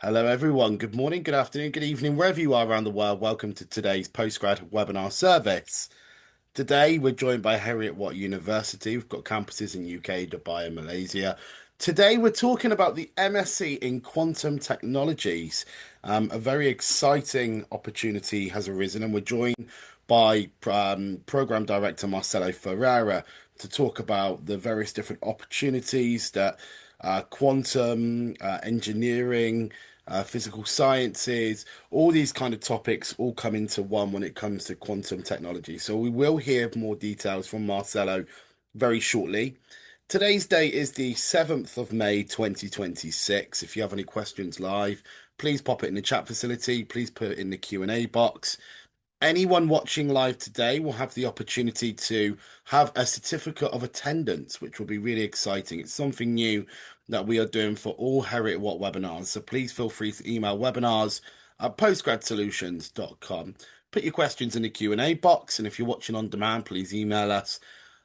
Hello, everyone. Good morning, good afternoon, good evening, wherever you are around the world. Welcome to today's Postgrad webinar service. Today, we're joined by Heriot-Watt University. We've got campuses in UK, Dubai, and Malaysia. Today, we're talking about the MSc in Quantum Technologies. A very exciting opportunity has arisen, and we're joined by Program Director Marcello Ferrera to talk about the various different opportunities that quantum, engineering, physical sciences, all these kind of topics all come into one when it comes to quantum technology. So we will hear more details from Marcello very shortly. Today's date is the 7th of May 2026. If you have any questions live, please pop it in the chat facility. Please put it in the Q&A box. Anyone watching live today will have the opportunity to have a certificate of attendance, which will be really exciting. It's something new that we are doing for all Heriot-Watt webinars. So please feel free to email webinars@postgradsolutions.com. Put your questions in the Q&A box, and if you're watching on demand, please email us,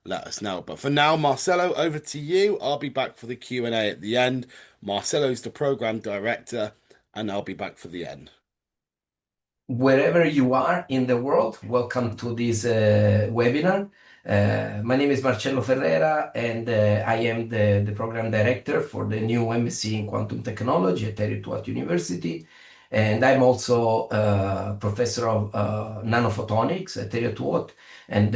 let us know. But for now, Marcello, over to you. I'll be back for the Q&A at the end. Marcello's the program director, and I'll be back for the end. Wherever you are in the world, welcome to this webinar. My name is Marcello Ferrera, and I am the program director for the new MSc in Quantum Technology at Heriot-Watt University. And I'm also professor of nanophotonics at Heriot-Watt. And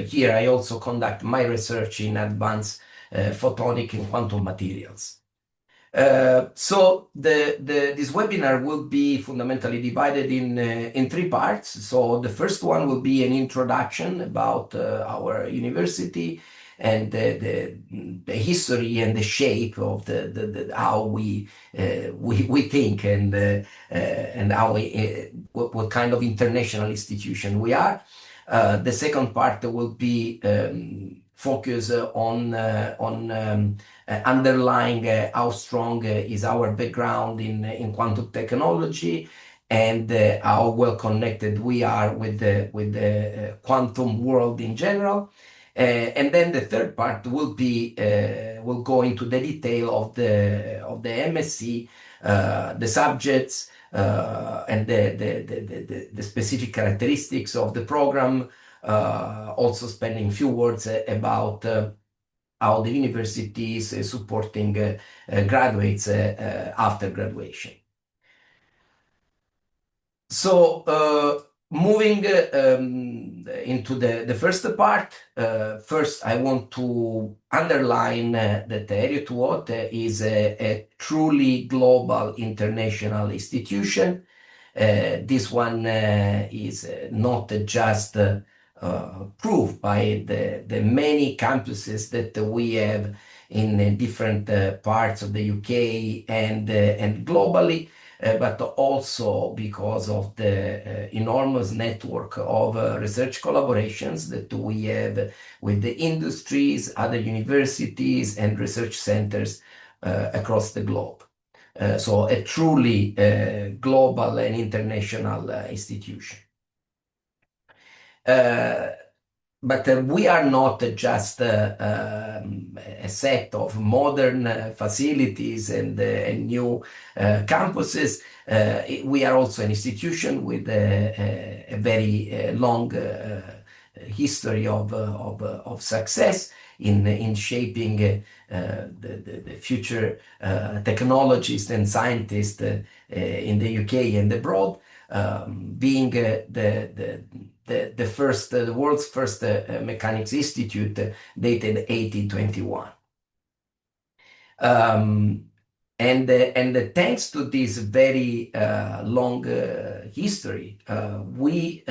here I also conduct my research in advanced photonic and quantum materials. So this webinar will be fundamentally divided in three parts. So the first one will be an introduction about our university and the history and the shape of the how we think and how what kind of international institution we are. The second part will be focus on underlying how strong is our background in quantum technology and how well connected we are with the quantum world in general. And then the third part will go into the detail of the MSc, the subjects, and the specific characteristics of the program. Also spending a few words about how the university is supporting graduates after graduation. So moving into the first part, first I want to underline that Heriot-Watt is a truly global international institution. This one is not just proved by the many campuses that we have in different parts of the UK and globally, but also because of the enormous network of research collaborations that we have with the industries, other universities, and research centers across the globe. So a truly global and international institution. But we are not just a set of modern facilities and new campuses. We are also an institution with a very long history of success in shaping the future technologists and scientists in the UK and abroad, being the world's first mechanics institute dated 1821. And thanks to this very long history, we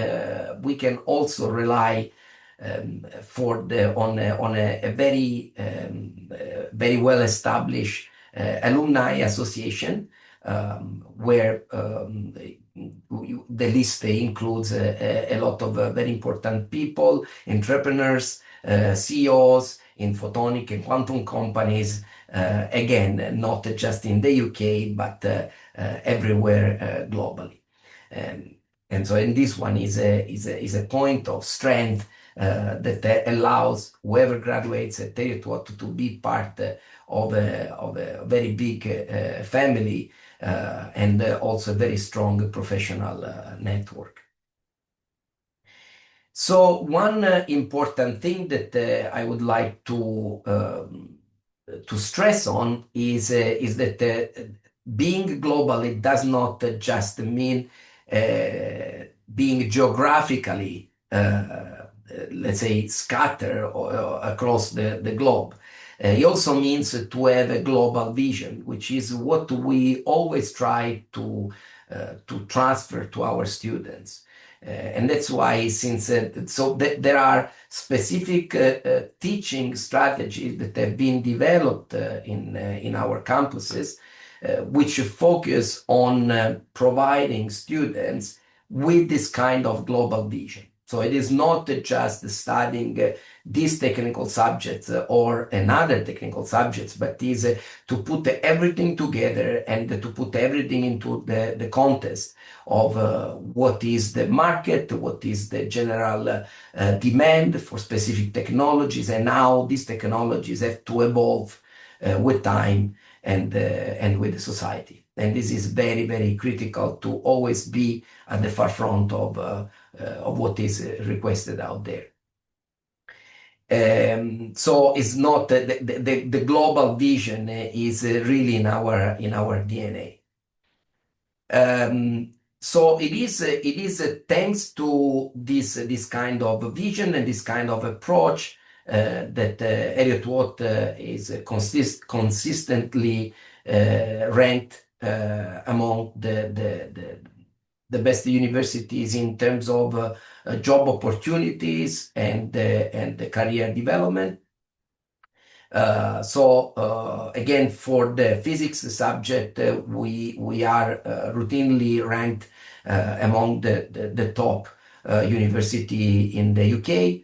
can also rely on a very well established alumni association, where the list includes a lot of very important people, entrepreneurs, CEOs in photonic and quantum companies, again, not just in the UK, but everywhere globally. And this one is a point of strength that allows whoever graduates at Heriot-Watt to be part of a very big family and also a very strong professional network. So one important thing that I would like to stress on is that being global, it does not just mean being geographically, let's say, scattered across the globe. It also means to have a global vision, which is what we always try to transfer to our students. And that's why, since there are specific teaching strategies that have been developed in our campuses, which focus on providing students with this kind of global vision. So it is not just studying these technical subjects or another technical subjects, but is to put everything together and to put everything into the context of what is the market, what is the general demand for specific technologies, and how these technologies have to evolve with time and with the society. And this is very, very critical to always be at the forefront of what is requested out there. So it's not the global vision is really in our DNA. So it is thanks to this kind of vision and this kind of approach that Heriot-Watt is consistently ranked among the best universities in terms of job opportunities and the career development. Again, for the physics subject, we are routinely ranked among the top university in the UK.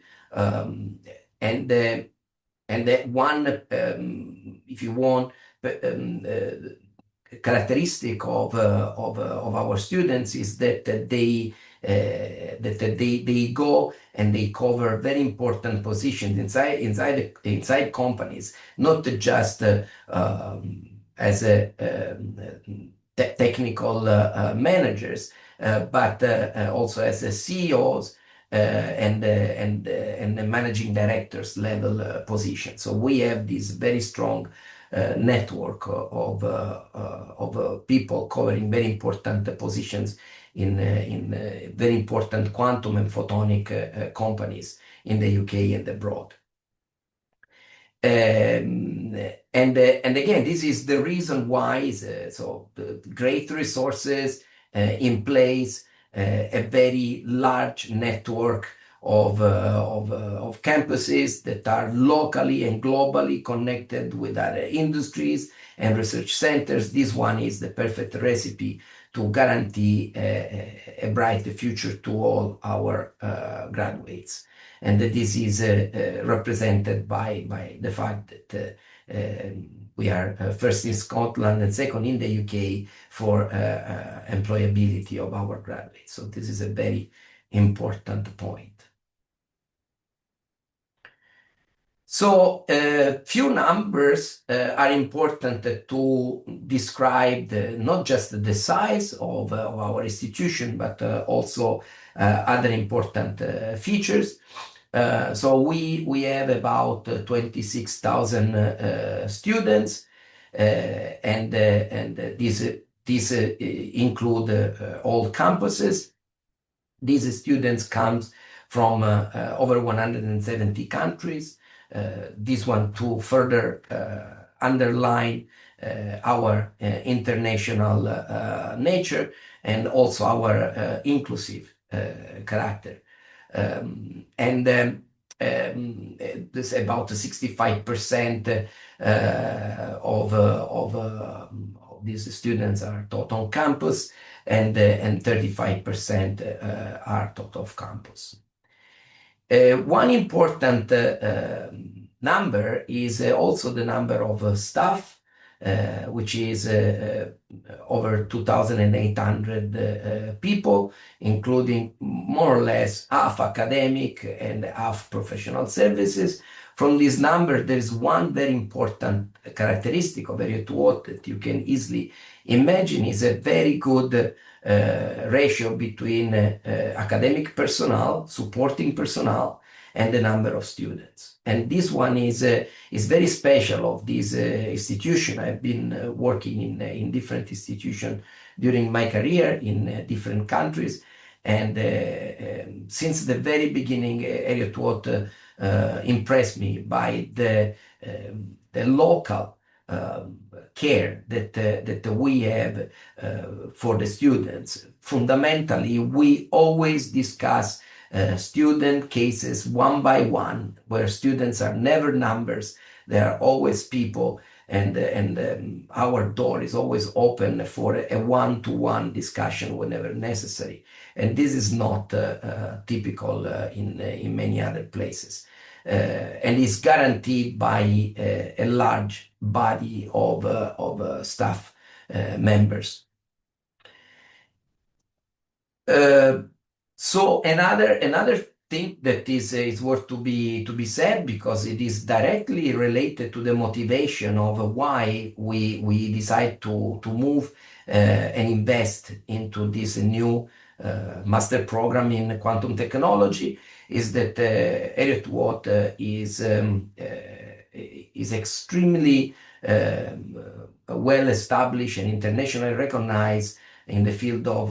And that one, if you want, characteristic of our students is that they go and they cover very important positions inside companies, not just as technical managers, but also as CEOs and the managing directors level position. So we have this very strong network of people covering very important positions in very important quantum and photonic companies in the UK and abroad. And again, this is the reason why so the great resources in place, a very large network of campuses that are locally and globally connected with other industries and research centers. This one is the perfect recipe to guarantee a bright future to all our graduates. And this is represented by the fact that we are first in Scotland and second in the UK for employability of our graduates. So this is a very important point. So few numbers are important to describe not just the size of our institution, but also other important features. So we have about 26,000 students, and these include all campuses. These students come from over 170 countries. This one to further underline our international nature and also our inclusive character. This about 65% of these students are taught on campus, and 35% are taught off campus. One important number is also the number of staff, which is over 2,800 people, including more or less half academic and half professional services. From this number, there is one very important characteristic of Heriot-Watt that you can easily imagine is a very good ratio between academic personnel, supporting personnel, and the number of students. And this one is very special of this institution. I've been working in different institutions during my career in different countries. And since the very beginning, Heriot-Watt impressed me by the local care that we have for the students. Fundamentally, we always discuss student cases one by one, where students are never numbers, they are always people, and our door is always open for a one-to-one discussion whenever necessary. And this is not typical in many other places. And is guaranteed by a large body of staff members. So another thing that is worth to be said, because it is directly related to the motivation of why we decide to move and invest into this new master program in quantum technology, is that Heriot-Watt is extremely well established and internationally recognized in the field of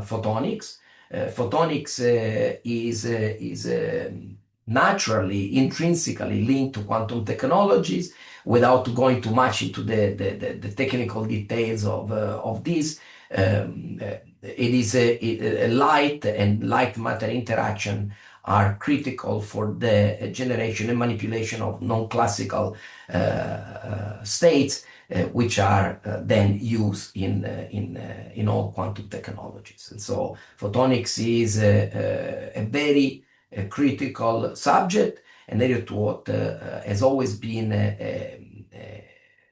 photonics. Photonics is naturally, intrinsically linked to quantum technologies. Without going too much into the technical details of this, it is a light and light matter interaction are critical for the generation and manipulation of non-classical states, which are then used in all quantum technologies. And so photonics is a very critical subject, and Heriot-Watt has always been an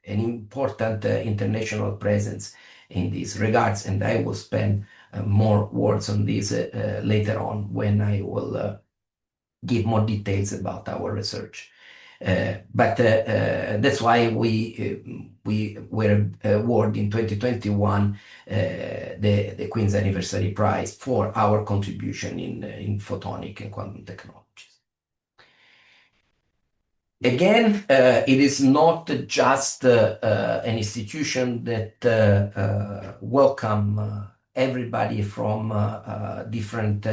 important international presence in these regards, and I will spend more words on this later on when I will give more details about our research. But that's why we were awarded in 2021 the Queen's Anniversary Prize for our contribution in photonic and quantum technologies. Again, it is not just an institution that welcome everybody from different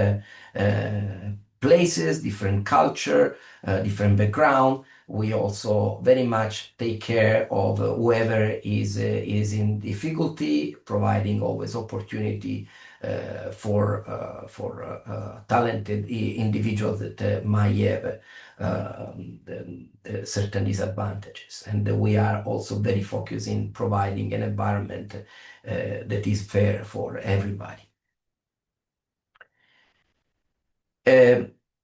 places, different culture, different background. We also very much take care of whoever is in difficulty, providing always opportunity for talented individuals that might have certain disadvantages. And we are also very focused in providing an environment that is fair for everybody.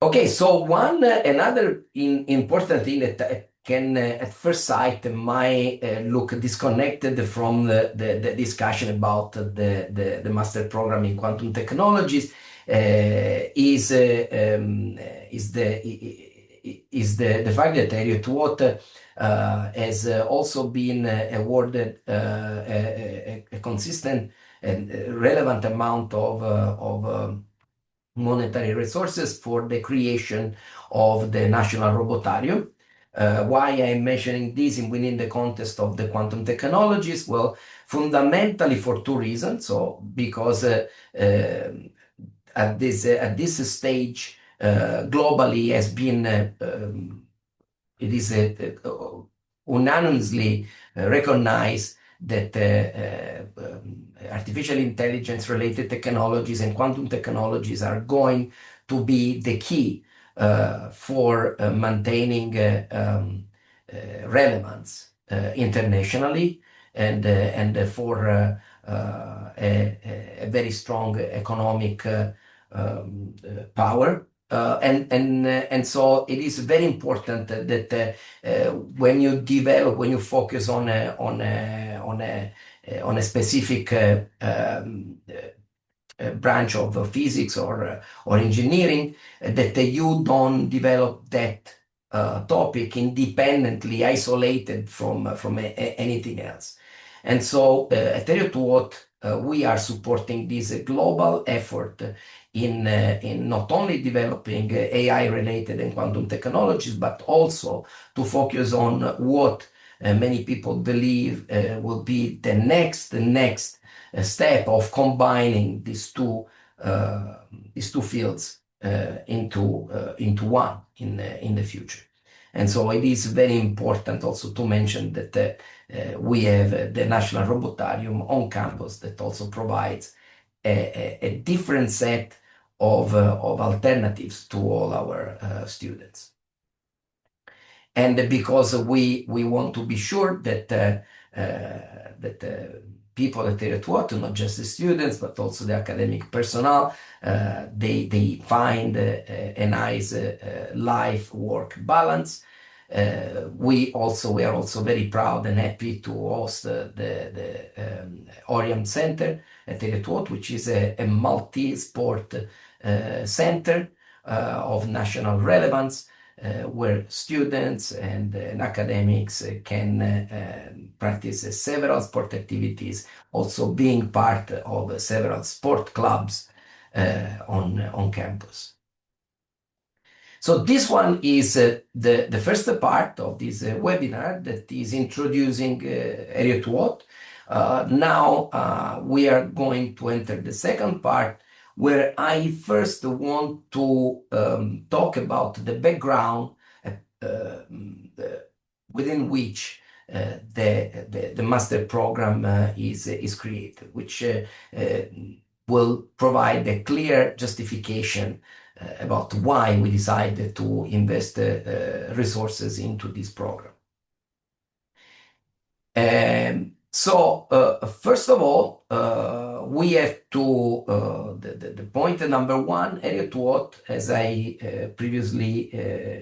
Okay, so another important thing that can at first sight might look disconnected from the discussion about the master program in quantum technologies is the fact that Heriot-Watt has also been awarded a consistent and relevant amount of monetary resources for the creation of the National Robotarium. Why I'm mentioning this within the context of the quantum technologies? Well, fundamentally for two reasons. So, because at this stage, globally has been it is unanimously recognized that artificial intelligence related technologies and quantum technologies are going to be the key for maintaining relevance internationally and for a very strong economic power. And so it is very important that when you focus on a on a specific branch of physics or engineering, that you don't develop that topic independently, isolated from anything else. And so at Heriot-Watt, we are supporting this global effort in not only developing AI-related and quantum technologies, but also to focus on what many people believe will be the next step of combining these two fields into one in the future. And so it is very important also to mention that we have the National Robotarium on campus that also provides a different set of alternatives to all our students. And because we want to be sure that people at Heriot-Watt, not just the students, but also the academic personnel, they find a nice life-work balance. We are also very proud and happy to host the Orion Center at Heriot-Watt, which is a multi-sport center of national relevance, where students and academics can practice several sport activities, also being part of several sport clubs on campus. So this one is the first part of this webinar that is introducing Heriot-Watt. Now we are going to enter the second part, where I first want to talk about the background within which the master program is created, which will provide a clear justification about why we decided to invest resources into this program. So first of all, we have to, the point number one, Heriot-Watt, as I previously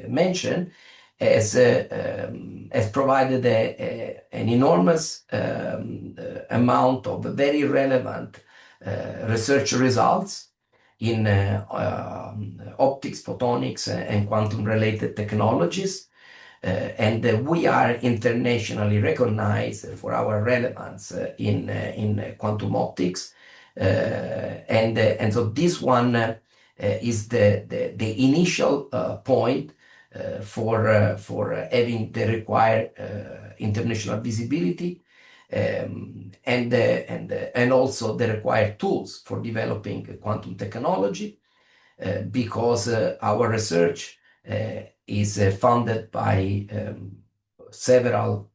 mentioned, has provided an enormous amount of very relevant research results in optics, photonics, and quantum-related technologies. And we are internationally recognized for our relevance in quantum optics. And so this one is the initial point for having the required international visibility, and also the required tools for developing quantum technology, because our research is funded by several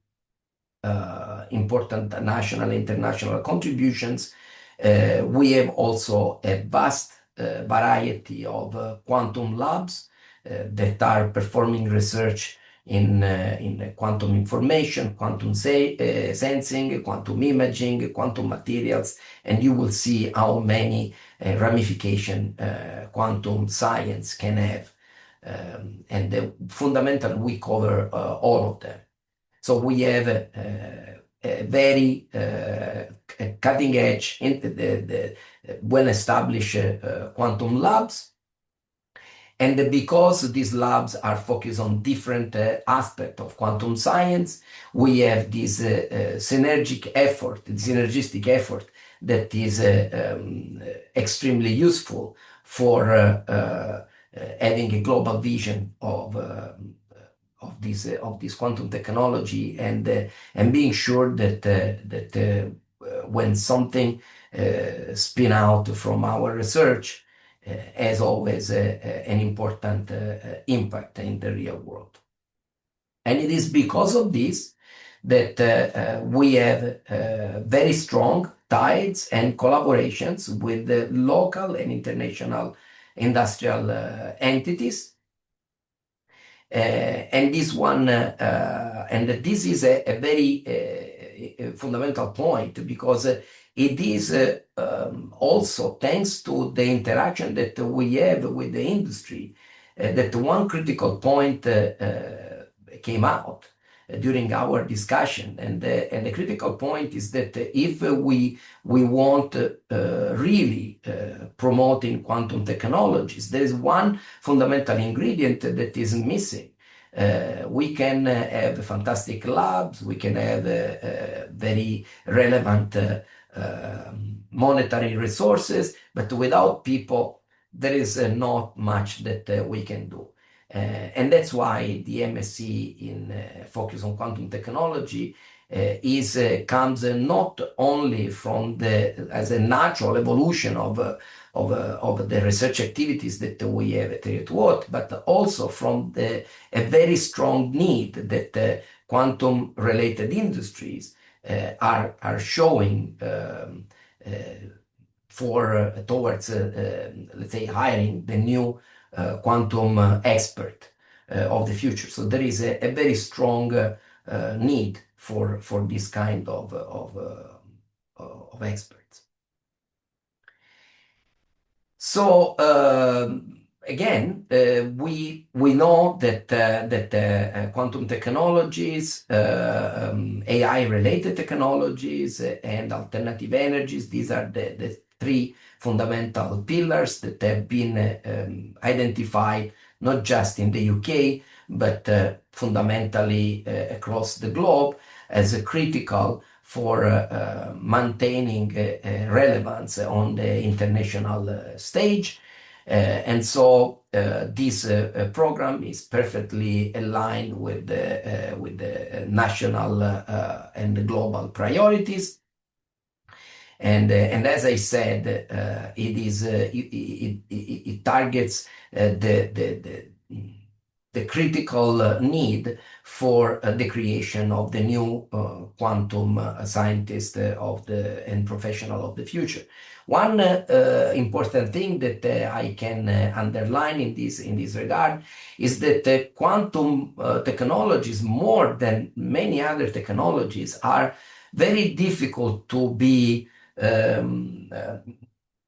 important national and international contributions. We have also a vast variety of quantum labs that are performing research in quantum information, quantum sensing, quantum imaging, quantum materials, and you will see how many ramification quantum science can have. And fundamentally, we cover all of them. So we have a very cutting edge, well-established quantum labs. And because these labs are focused on different aspects of quantum science, we have this synergistic effort that is extremely useful for having a global vision of this quantum technology, and being sure that when something spin out from our research, has always an important impact in the real world. And it is because of this that we have very strong ties and collaborations with the local and international industrial entities. And this is a very fundamental point, because it is also thanks to the interaction that we have with the industry that one critical point came out, during our discussion. And the critical point is that if we want really promoting quantum technologies, there is one fundamental ingredient that is missing. We can have fantastic labs, we can have very relevant monetary resources, but without people, there is not much that we can do. And that's why the MSc in focus on quantum technology comes not only from as a natural evolution of the research activities that we have at Heriot-Watt, but also from a very strong need that quantum-related industries are showing towards, let's say, hiring the new quantum expert of the future. So there is a very strong need for this kind of experts. So again, we know that quantum technologies, AI-related technologies, and alternative energies, these are the three fundamental pillars that have been identified not just in the UK, but fundamentally across the globe as critical for maintaining relevance on the international stage. And so this program is perfectly aligned with the national and the global priorities. And as I said, it targets the critical need for the creation of the new quantum scientist and professional of the future. One important thing that I can underline in this regard is that quantum technologies, more than many other technologies, are very difficult to be,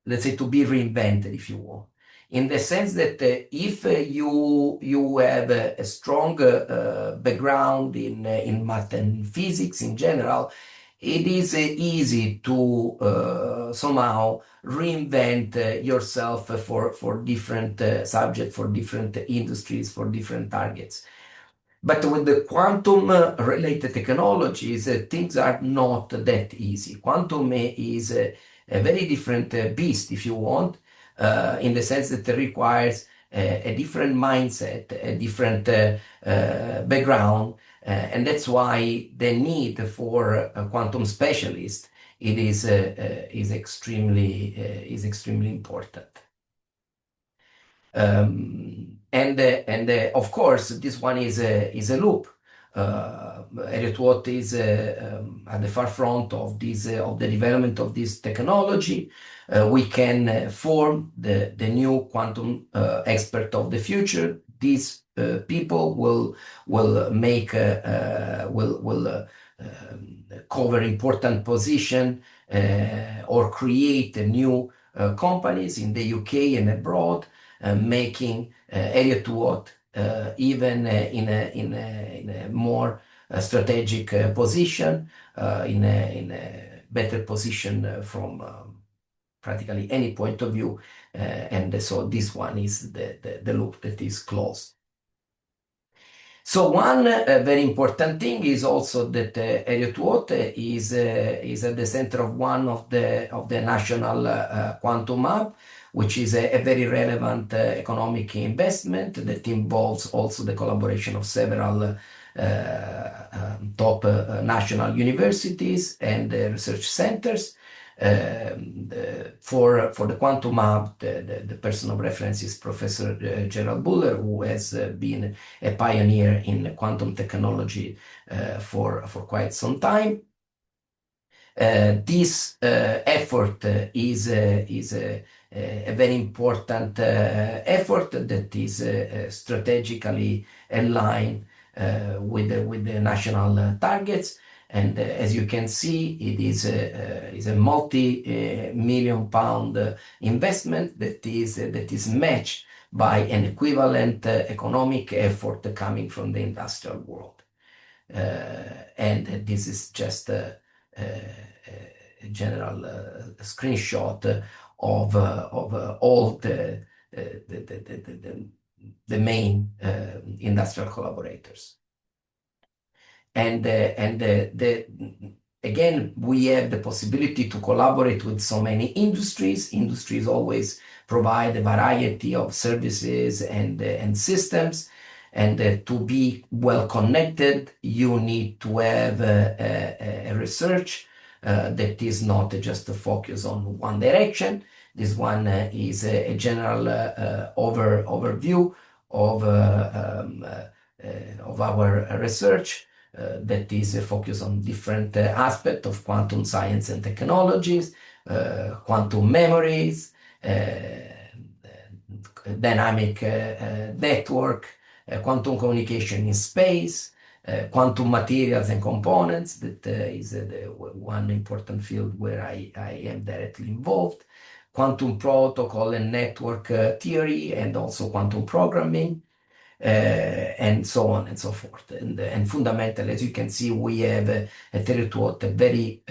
let's say, to be reinvented, if you will, in the sense that if you have a strong background in math and physics in general, it is easy to somehow reinvent yourself for different subjects, for different industries, for different targets. But with the quantum related technologies, things are not that easy. Quantum is a very different beast, if you want, in the sense that it requires a different mindset, a different background, and that's why the need for a quantum specialist is extremely important. And of course, this one is a loop. Heriot-Watt is at the forefront of the development of this technology. We can form the new quantum expert of the future. These people will make will cover important position or create new companies in the UK and abroad, making Heriot-Watt even in a more strategic position, in a better position from practically any point of view. And so this one is the loop that is closed. So one very important thing is also that Heriot-Watt is at the center of one of the national quantum hub, which is a very relevant economic investment that involves also the collaboration of several top national universities and research centers. For the quantum hub, the person of reference is Professor Gerald Buller, who has been a pioneer in quantum technology for quite some time. This effort is a very important effort that is strategically aligned with the national targets. And as you can see, it is a multi-million pound investment that is matched by an equivalent economic effort coming from the industrial world. And this is just a general screenshot of all the main industrial collaborators. Again, we have the possibility to collaborate with so many industries. Industries always provide a variety of services and systems. And to be well connected, you need to have a research that is not just a focus on one direction. This one is a general overview of, of our research that is focused on different aspects of quantum science and technologies, quantum memories, dynamic network, quantum communication in space, quantum materials and components, that is one important field where I am directly involved, quantum protocol and network theory, and also quantum programming, and so on and so forth. And fundamentally, as you can see, we have at Heriot-Watt a very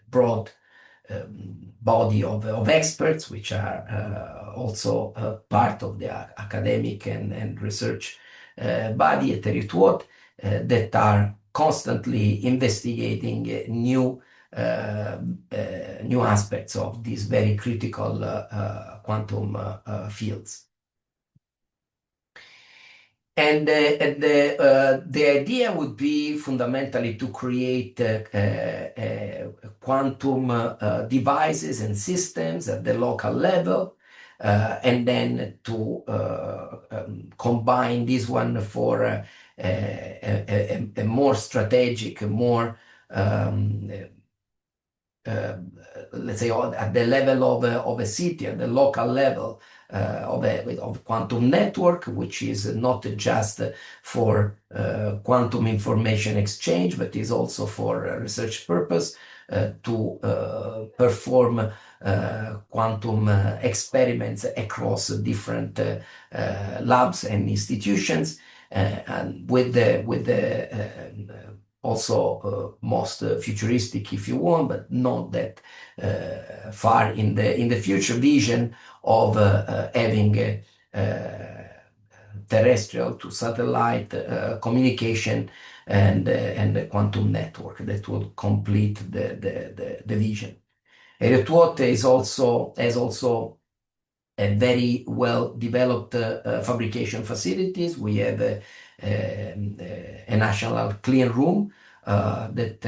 broad body of experts, which are also part of the academic and research body at Heriot-Watt, that are constantly investigating new aspects of these very critical quantum fields. And the idea would be fundamentally to create quantum devices and systems at the local level, and then to combine this one for a more strategic, more let's say at the level of a city, at the local level, of quantum network, which is not just for quantum information exchange, but is also for research purpose, to perform quantum experiments across different labs and institutions, and with the also most futuristic, if you want, but not that far in the future vision of having terrestrial to satellite communication and a quantum network that will complete the vision. Heriot-Watt has also a very well developed fabrication facilities. We have a national clean room that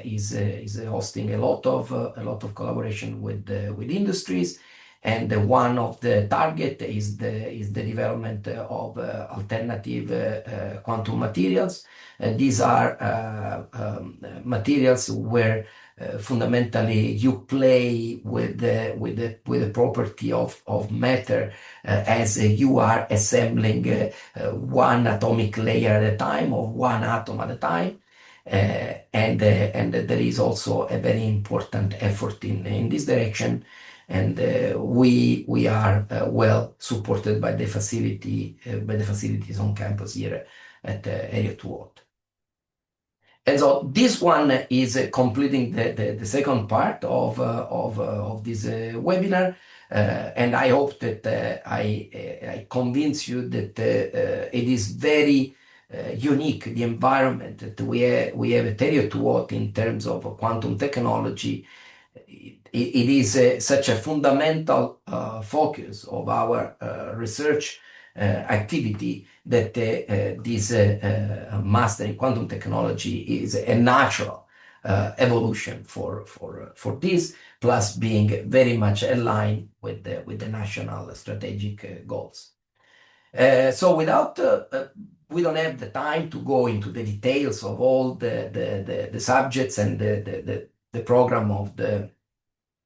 is hosting a lot of collaboration with industries, and one of the target is the development of alternative quantum materials. These are materials where fundamentally you play with the property of matter as you are assembling one atomic layer at a time, or one atom at a time. And there is also a very important effort in this direction, and we are well supported by the facilities on campus here at Heriot-Watt. And so this one is completing the second part of this webinar, and I hope that I convince you that it is very unique, the environment that we have at Heriot-Watt in terms of quantum technology. It is such a fundamental focus of our research activity that this master in quantum technology is a natural evolution for this, plus being very much aligned with the national strategic goals. So we don't have the time to go into the details of all the subjects and the program of the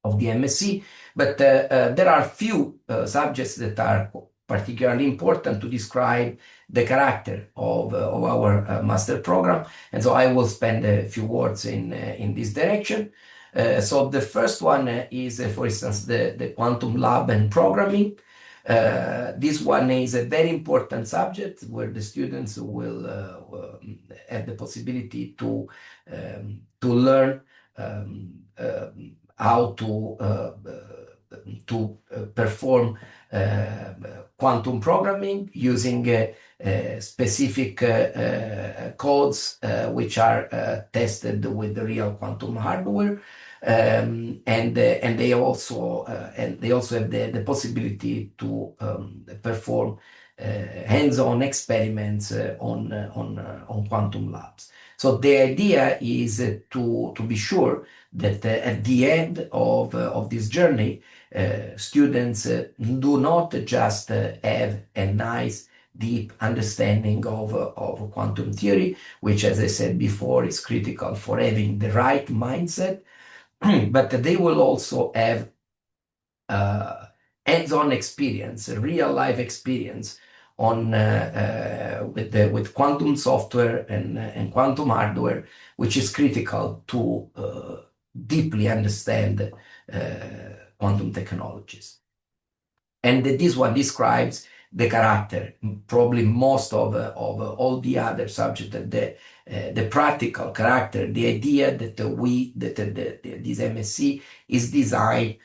MSc, but there are few subjects that are particularly important to describe the character of our master program, and so I will spend a few words in this direction. So the first one is, for instance, the quantum lab and programming. This one is a very important subject where the students will have the possibility to learn how to perform quantum programming using specific codes which are tested with the real quantum hardware. And they also have the possibility to perform hands-on experiments on quantum labs. So the idea is to be sure that at the end of this journey, students do not just have a nice, deep understanding of quantum theory, which, as I said before, is critical for having the right mindset, but they will also have uh, hands-on experience, real life experience on with quantum software and quantum hardware, which is critical to deeply understand quantum technologies. And this one describes the character, probably most of all the other subjects, the practical character, the idea that this MSc is designed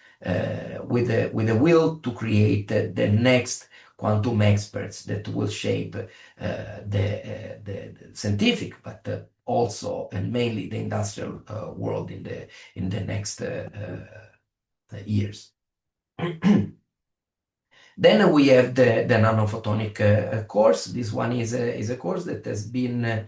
with a will to create the next quantum experts that will shape the scientific, but also and mainly the industrial world in the next years. Then we have the nanophotonic course. This one is a course that has been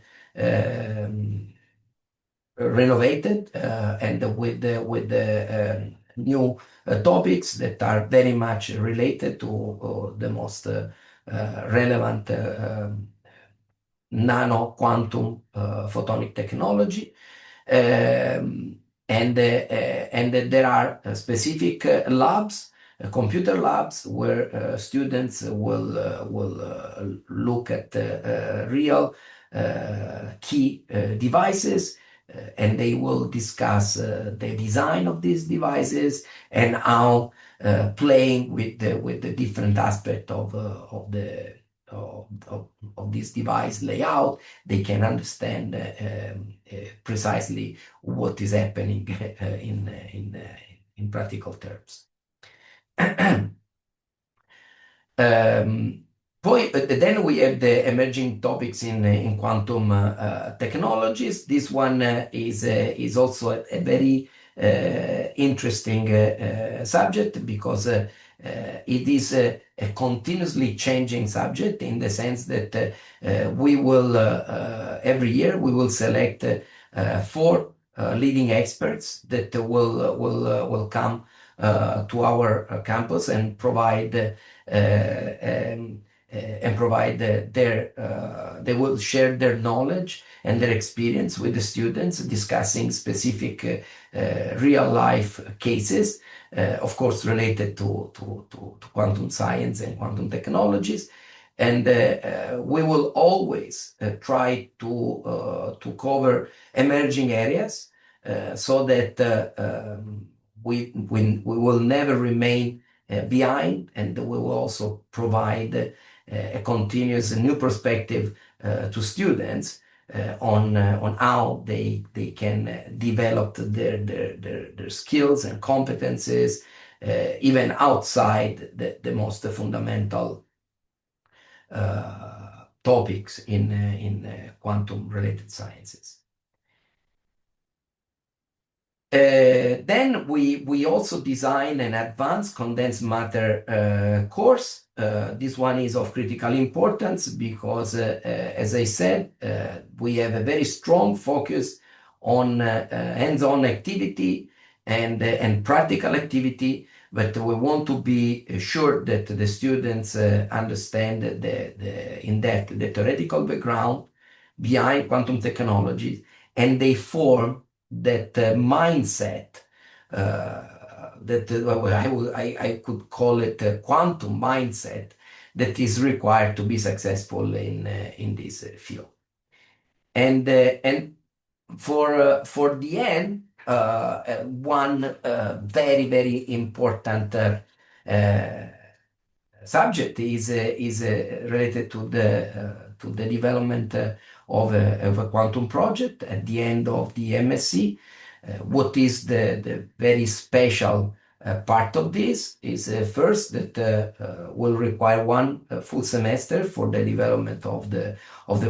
renovated and with the new topics that are very much related to the most relevant nano quantum photonic technology. And there are specific labs, computer labs, where students will look at real key devices, and they will discuss the design of these devices and how playing with the different aspect of this device layout, they can understand precisely what is happening in practical terms. Then we have the emerging topics in quantum technologies. This one is also a very interesting subject because it is a continuously changing subject in the sense that we will every year we will select four leading experts that will come to our campus and provide they will share their knowledge and their experience with the students, discussing specific real life cases, of course related to quantum science and quantum technologies. And we will always try to cover emerging areas so that we will never remain behind, and we will also provide a continuous new perspective to students on how they can develop their skills and competences even outside the most fundamental topics in quantum related sciences. Then we also design an advanced condensed matter course. This one is of critical importance because, as I said, we have a very strong focus on hands-on activity and practical activity, but we want to be sure that the students understand in depth the theoretical background behind quantum technology, and they form that mindset that I could call it a quantum mindset that is required to be successful in this field. And for the end, one very important subject is related to the development of a quantum project at the end of the MSc. What is the very special part of this is first that will require one full semester for the development of the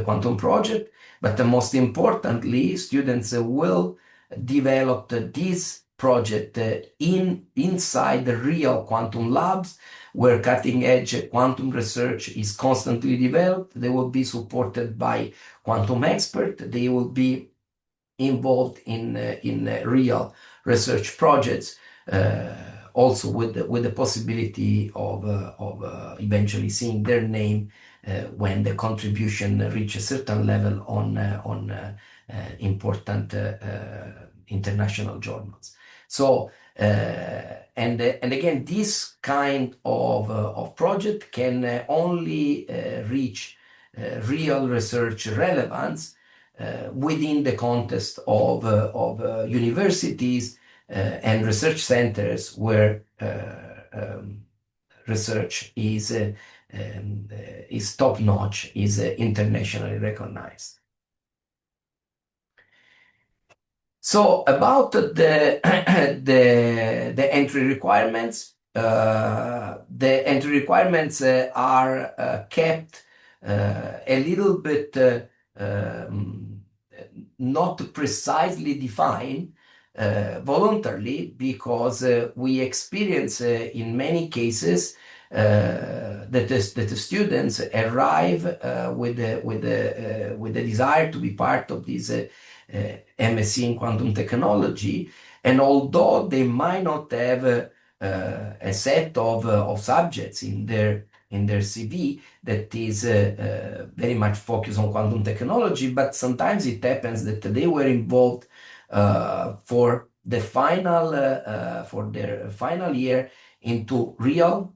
quantum project, but most importantly, students will develop this project inside the real quantum labs where cutting edge quantum research is constantly developed. They will be supported by quantum experts. They will be involved in real research projects, also with the possibility of eventually seeing their name when the contribution reach a certain level on important international journals. So and again, this kind of project can only reach real research relevance within the context of universities and research centers where research is top notch, is internationally recognized. So about the entry requirements, the entry requirements are kept a little bit not precisely defined voluntarily because we experience in many cases that the students arrive with the desire to be part of this MSc in quantum technology, and although they might not have a set of subjects in their CV that is very much focused on quantum technology, but sometimes it happens that they were involved for their final year into real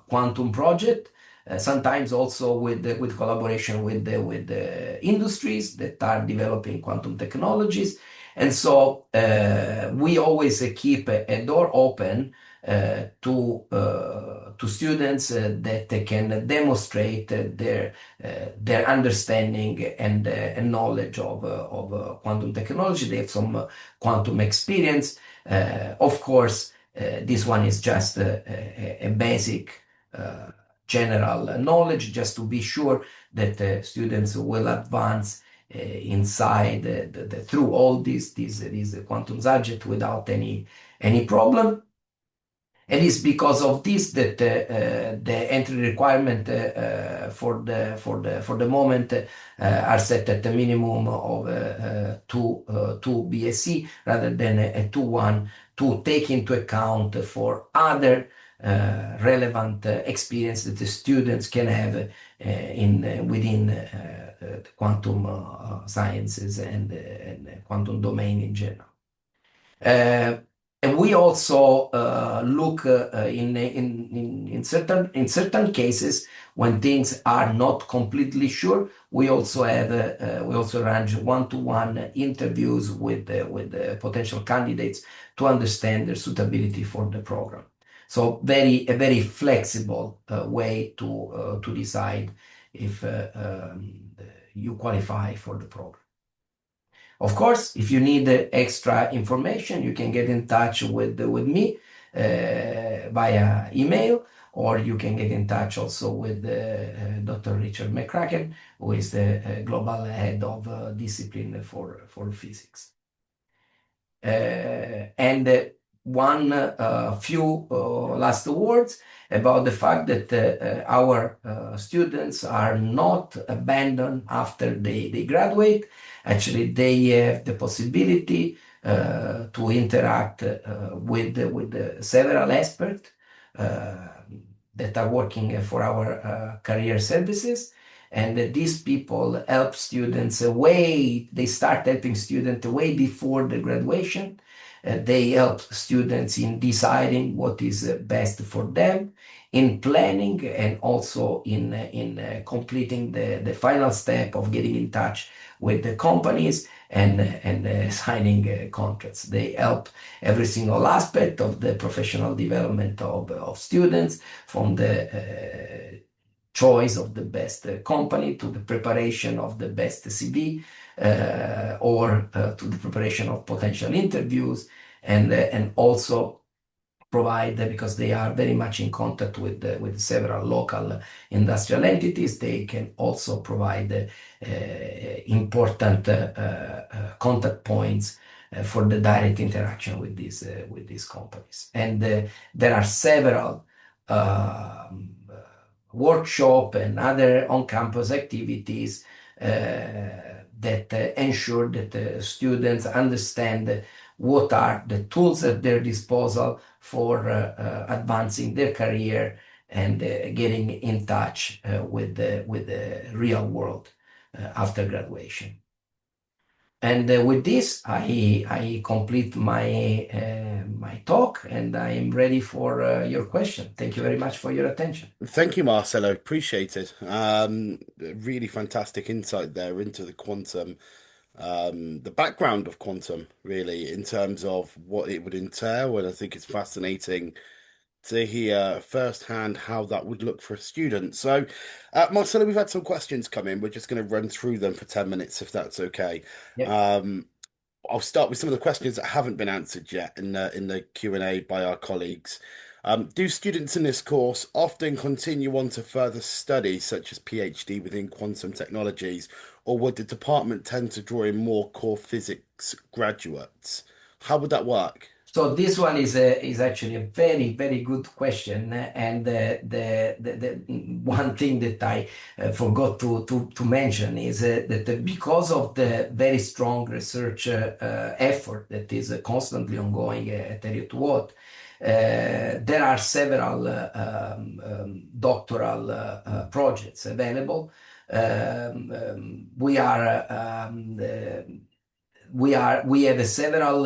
quantum project. Sometimes also with collaboration with the industries that are developing quantum technologies. And so we always keep a door open to students that can demonstrate their understanding and knowledge of quantum technology. They have some quantum experience. Of course, this one is just a basic general knowledge, just to be sure that students will advance inside through all these quantum subject without any problem. And it's because of this that the entry requirement for the moment are set at a minimum of two BSc rather than a 2-1 to take into account for other relevant experience that the students can have within the quantum sciences and quantum domain in general. And we also look in certain cases when things are not completely sure. We also arrange one-to-one interviews with the potential candidates to understand their suitability for the program. So a very flexible way to decide if you qualify for the program. Of course, if you need extra information, you can get in touch with me via email, or you can get in touch also with Dr. Richard McCracken, who is the global head of discipline for physics. And one few last words about the fact that our students are not abandoned after they graduate. Actually, they have the possibility to interact with several experts that are working for our career services. And these people help students they start helping students way before the graduation. They help students in deciding what is best for them, in planning and also in completing the final step of getting in touch with the companies and signing contracts. They help every single aspect of the professional development of students, from the choice of the best company to the preparation of the best CV, or to the preparation of potential interviews, and also provide, because they are very much in contact with several local industrial entities, they can also provide important contact points for the direct interaction with these companies. And there are several workshop and other on-campus activities that ensure that the students understand what are the tools at their disposal for advancing their career and getting in touch with the real world after graduation. And with this, I complete my talk, and I am ready for your question. Thank you very much for your attention. Thank you, Marcello. Appreciate it. Really fantastic insight there into the quantum, the background of quantum, really, in terms of what it would entail. And I think it's fascinating to hear firsthand how that would look for a student. So, Marcello, we've had some questions come in. We're just going to run through them for 10 minutes, if that's okay. Yep. Um, I'll start with some of the questions that haven't been answered yet in the Q&A by our colleagues. Do students in this course often continue on to further study, such as PhD within quantum technologies, or would the department tend to draw in more core physics graduates? How would that work? So this one is actually a very, very good question. And the one thing that I forgot to mention is that because of the very strong research effort that is constantly ongoing at Heriot-Watt, there are several doctoral projects available. We have several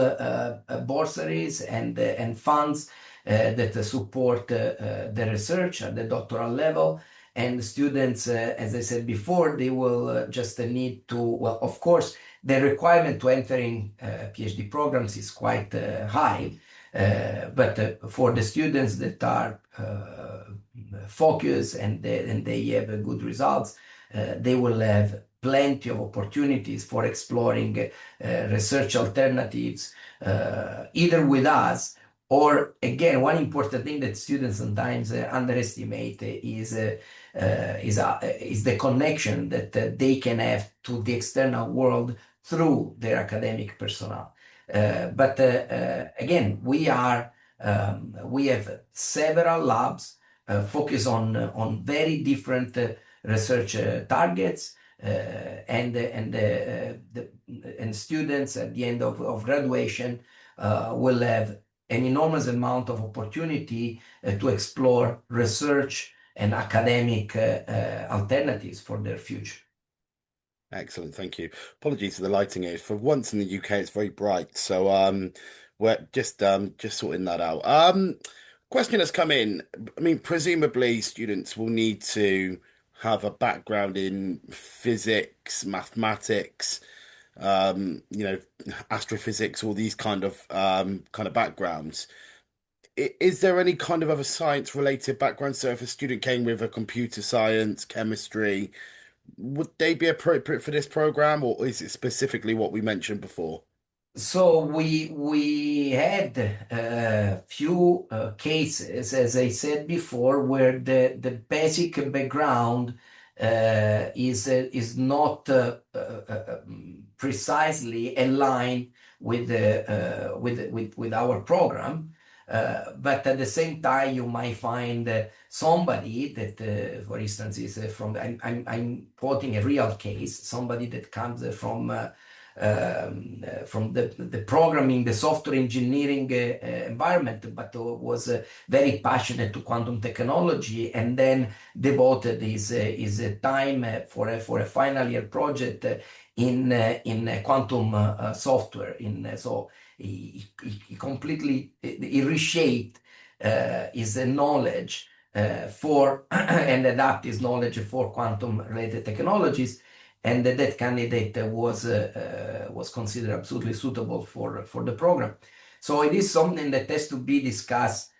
bursaries and funds that support the research at the doctoral level. And students, as I said before, they will just need to, well, of course, the requirement to entering PhD programs is quite high. But for the students that are focused and they have good results, they will have plenty of opportunities for exploring research alternatives, either with us or, again, one important thing that students sometimes underestimate is the connection that they can have to the external world through their academic personnel. But again, we have several labs focused on very different research targets, and students at the end of graduation will have an enormous amount of opportunity to explore research and academic alternatives for their future. Excellent, thank you. Apologies for the lighting here. For once in the UK, it's very bright, so we're just sorting that out. Question has come in. I mean, presumably students will need to have a background in physics, mathematics, astrophysics, all these kind of backgrounds. Is there any kind of other science related background? So if a student came with a computer science, chemistry, would they be appropriate for this program, or is it specifically what we mentioned before? So we had a few cases, as I said before, where the basic background is not precisely aligned with our program. But at the same time, you might find somebody that, for instance, is I'm quoting a real case, somebody that comes from the programming, the software engineering environment, but was very passionate to quantum technology, and then devoted his time for a final year project in quantum software. So he completely he reshaped his knowledge for and adapt his knowledge for quantum-related technologies, and that candidate was considered absolutely suitable for the program. So it is something that has to be discussed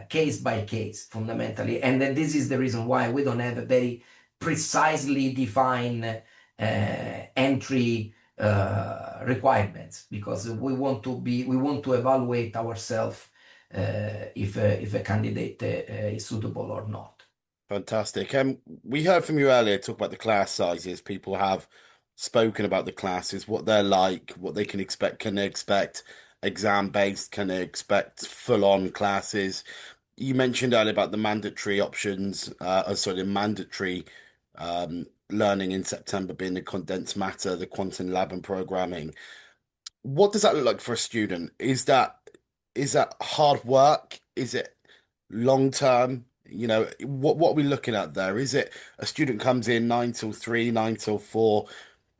case by case, fundamentally, and then this is the reason why we don't have a very precisely defined entry requirements, because we want to evaluate ourselves if a candidate is suitable or not. Fantastic. We heard from you earlier talk about the class sizes. People have spoken about the classes, what they're like, what they can expect. Can they expect exam based? Can they expect full on classes? You mentioned earlier about the mandatory options, sorry, the mandatory learning in September being the condensed matter, the quantum lab and programming. What does that look like for a student? Is that hard work? Is it long term? What are we looking at there? Is it a student comes in 9 till 3, 9 till 4,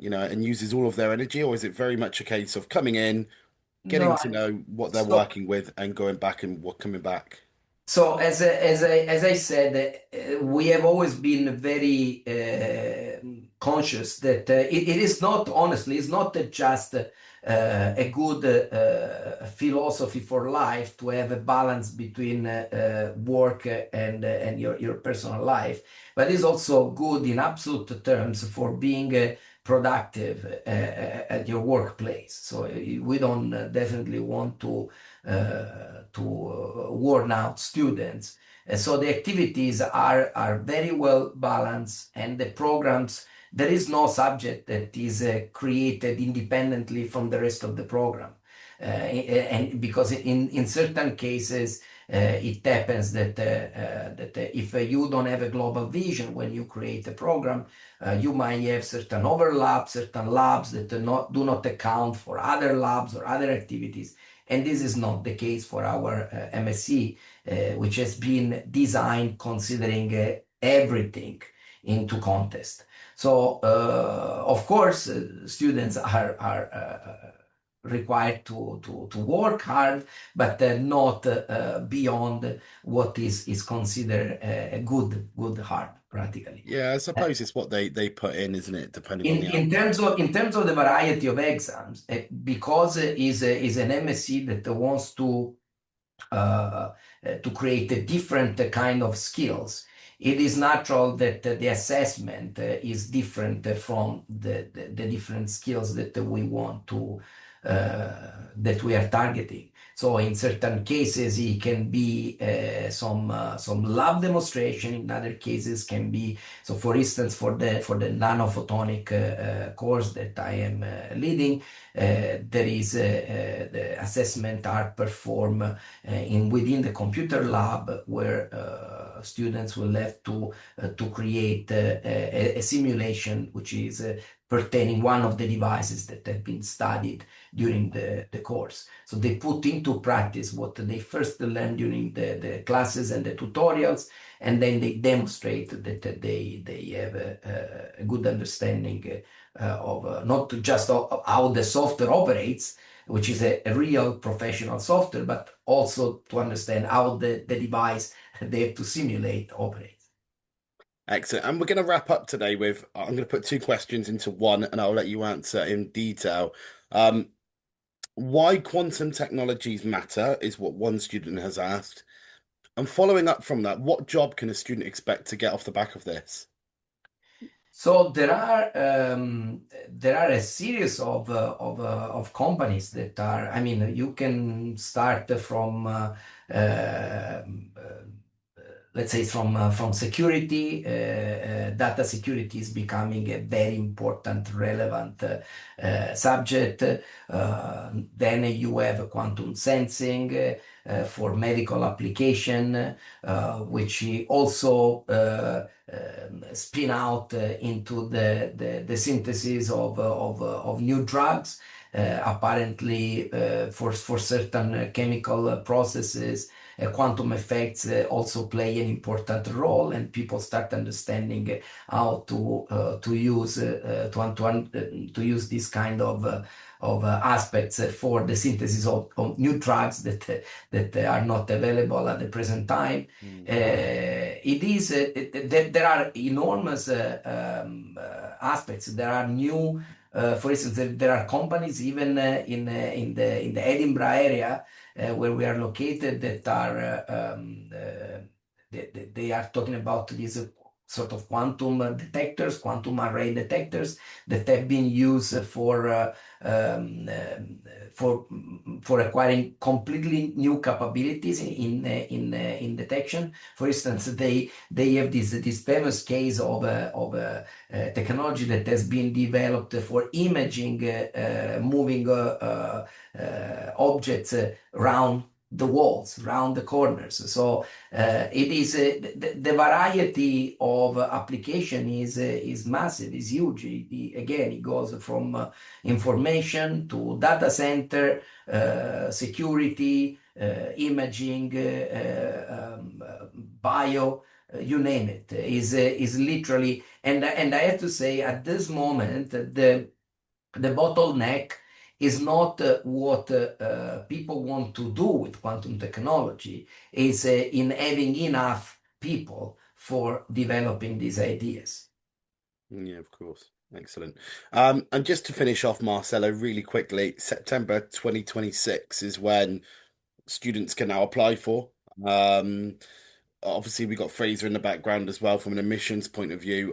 and uses all of their energy, or is it very much a case of coming in, getting No, to know what they're so working with, and going back and what coming back? So as I said, we have always been very conscious that it is not, honestly, it's not just a good philosophy for life to have a balance between work and your personal life, but it's also good in absolute terms for being productive at your workplace. So we don't definitely want to worn out students. So the activities are very well balanced, and the programs, there is no subject that is created independently from the rest of the program. And because in certain cases, it happens that if you don't have a global vision when you create a program, you might have certain overlaps, certain labs that do not account for other labs or other activities. And this is not the case for our MSc, which has been designed considering everything into context. So, of course, students are required to work hard, but not beyond what is considered a good hard, practically. Yeah, I suppose it's what they put in, isn't it? Depending on In, the in outcome. terms of in terms of the variety of exams, because is an MSc that wants to create a different kind of skills, it is natural that the assessment is different from the different skills that we want to that we are targeting. So in certain cases, it can be some lab demonstration. In other cases, can be so. For instance, for the nanophotonic course that I am leading, there is the assessment are performed in within the computer lab, where students will have to create a simulation which is pertaining one of the devices that have been studied during the course. So they put into practice what they first learned during the classes and the tutorials, and then they demonstrate that they have a good understanding of not just of how the software operates, which is a real professional software, but also to understand how the device they have to simulate operates. Excellent. And we're going to wrap up today with I'm going to put two questions into one, and I'll let you answer in detail. Um, why quantum technologies matter is what one student has asked. And following up from that, what job can a student expect to get off the back of this? So there are a series of companies that are. I mean, you can start from let's say from security. Data security is becoming a very important, relevant subject. Then you have quantum sensing for medical application, which also spin out into the synthesis of new drugs. Apparently, for certain chemical processes, quantum effects also play an important role, and people start understanding how to use to use this kind aspects for the synthesis of new drugs that are not available at the present time. Mm. It is there are enormous aspects. There are new, for instance, there are companies even in the Edinburgh area where we are located that are they are talking about these sort of quantum detectors, quantum array detectors that have been used um, um, for for acquiring completely new capabilities in detection. For instance, they have this famous case of a technology that has been developed for imaging moving objects around the walls, around the corners. So it is the variety of application is massive, is huge. Again, it goes from information to data center, security, imaging, bio. You name it is literally, and I have to say at this moment the bottleneck is not what people want to do with quantum technology, is in having enough people for developing these ideas. Yeah, of course. Excellent. And just to finish off, Marcello, really quickly, September 2026 is when students can now apply for. Um, Obviously, we got Fraser in the background as well from an admissions point of view.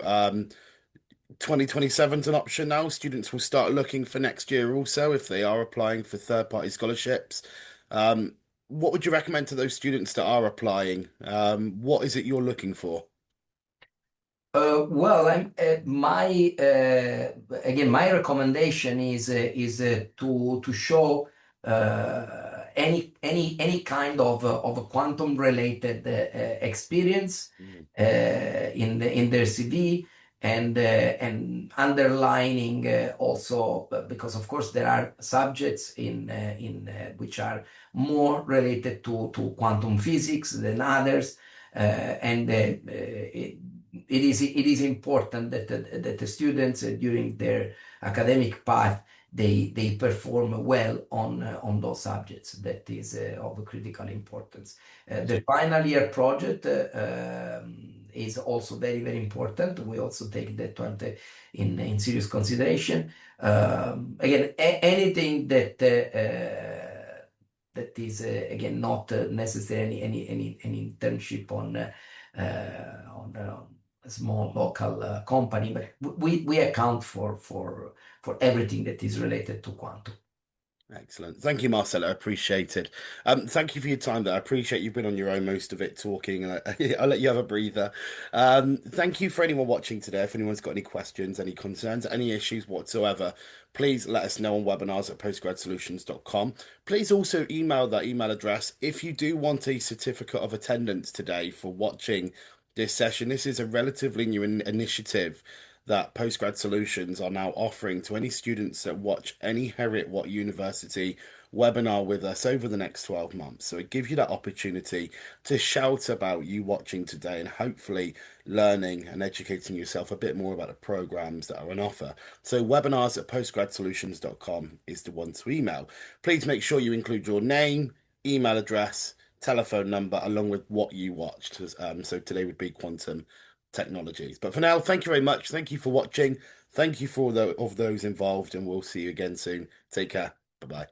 2027 is an option now. Students will start looking for next year also if they are applying for third-party scholarships. Um, what would you recommend to those students that are applying? What is it you're looking for? Well, my again, my recommendation is to show any kind of a quantum related experience Mm. in their CV and underlining also because of course there are subjects in which are more related to quantum physics than others, and it is important that the students during their academic path they perform well on those subjects. That is of critical importance. The final year project is also very important. We also take that one in serious consideration. Again, anything that is again not necessarily any internship on a small local company, but we account for everything that is related to quantum. Excellent. Thank you, Marcelo. I appreciate it. Thank you for your time there. I appreciate you've been on your own most of it talking, and I'll let you have a breather. Thank you for anyone watching today. If anyone's got any questions, any concerns, any issues whatsoever, please let us know on webinars@postgradsolutions.com. Please also email that email address if you do want a certificate of attendance today for watching this session. This is a relatively new initiative that Postgrad Solutions are now offering to any students that watch any Heriot-Watt University webinar with us over the next 12 months. So it gives you that opportunity to shout about you watching today and hopefully learning and educating yourself a bit more about the programs that are on offer. So webinars@postgradsolutions.com is the one to email. Please make sure you include your name, email address, telephone number, along with what you watched. So today would be Quantum Technologies. But for now, thank you very much. Thank you for watching. Thank you for all of those involved, and we'll see you again soon. Take care. Bye bye.